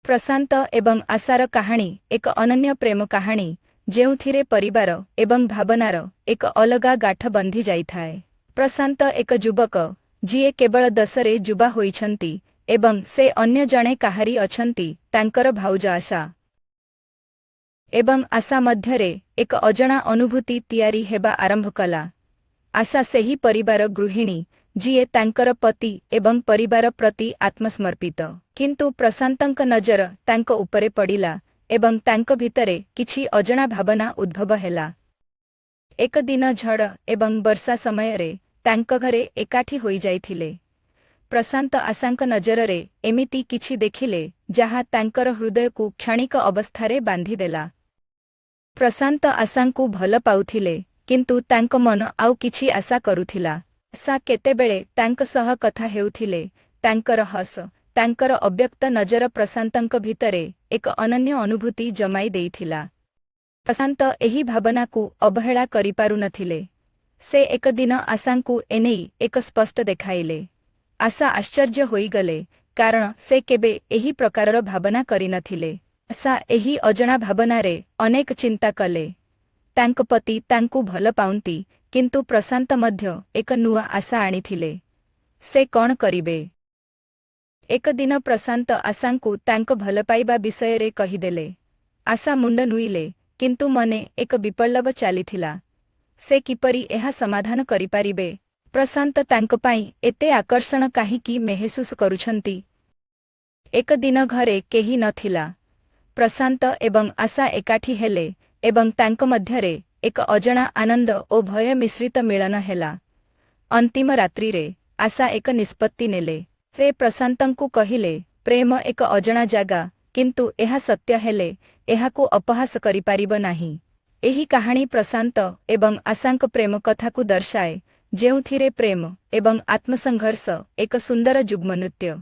प्रशांत एवं आशार कहानी एक अनन्य प्रेम कहानी जेउथिरे परिवार एवं भावनार एक अलगा गाठ बंधी जाइथाए। प्रशांत एक युवक जीए केवल 10 रे युवा होइछंती एवं से अन्य जणे काहारी अछंती तांकर भाउज आशा एवं आशा मध्यरे एक अजणा अनुभूति तियारी हेबा आरंभ कला। आशा सेही परिवार गृहिणी जीए तांकर पति एवं परिवार प्रति आत्मसमर्पित, किंतु प्रशांतंक नजर तांक उपरे पड़िला एवं तांक भितरे किछि अजणा भावना उद्भव हेला। एक दिन झड़ एवं वर्षा समयरे तांक घरे एकाठी होई जाइथिले। प्रशांत आशांक नजररे एमिति किछि देखिले जाहा तांकर हृदयकु क्षणिक अवस्थारे बांधिदेला। प्रशांत आशांकु भल पाउथिले, किंतु तांक मन आउ किछि आशा करुथिला। आशा केतेबेळे तांक सह कथा हेउथिले, तांकर हस, तांकर अव्यक्त नजर प्रशांतंक भितरे एक अनन्य अनुभूति जमाई देइथिला। प्रशांत एही भावनाकु अवहेला करिपारु नथिले। से एक दिन आशांकु एनेई एक स्पष्ट देखाइले। आशा आश्चर्य होइगले, कारण से केबे एही प्रकारर भावना करि नथिले। आशा एही अजणा भावनारे अनेक चिंता कले। तांक पति तांकु भल पाउंती, किंतु प्रशांत मध्य एक नुआ आशा आनिथिले। से कौन करिबे? एक दिन प्रशांत आशांकु तांक भल पाइबा विषयरे कहिदेले। आशा मुंड नुइले, किंतु मने एक विपल्लव चालिथिला। से किपरि एहा समाधान करिपारिबे? प्रशांत तांक पाई एते आकर्षण काहिकी मेहसूस करुछंती? एक दिन घरे केही नथिला। प्रशांत एवं आशा एकाठी हेले एवं तांक मध्यरे एक अजणा आनंद ओ भय मिश्रित मिलन हेला। अंतिम रात्रिरे आशा एक निष्पत्ति नेले। से प्रशांतंकु कहिले, प्रेम एक अजणा जागा, किंतु एहा सत्य हेले एहाकु अपहास करिपारिब नाही। एही कहानी प्रशांत एवं आशांक प्रेम कथाकु दर्शाए, जेउथिरे प्रेम एवं आत्मसंघर्ष एक सुंदर युग्मनृत्य।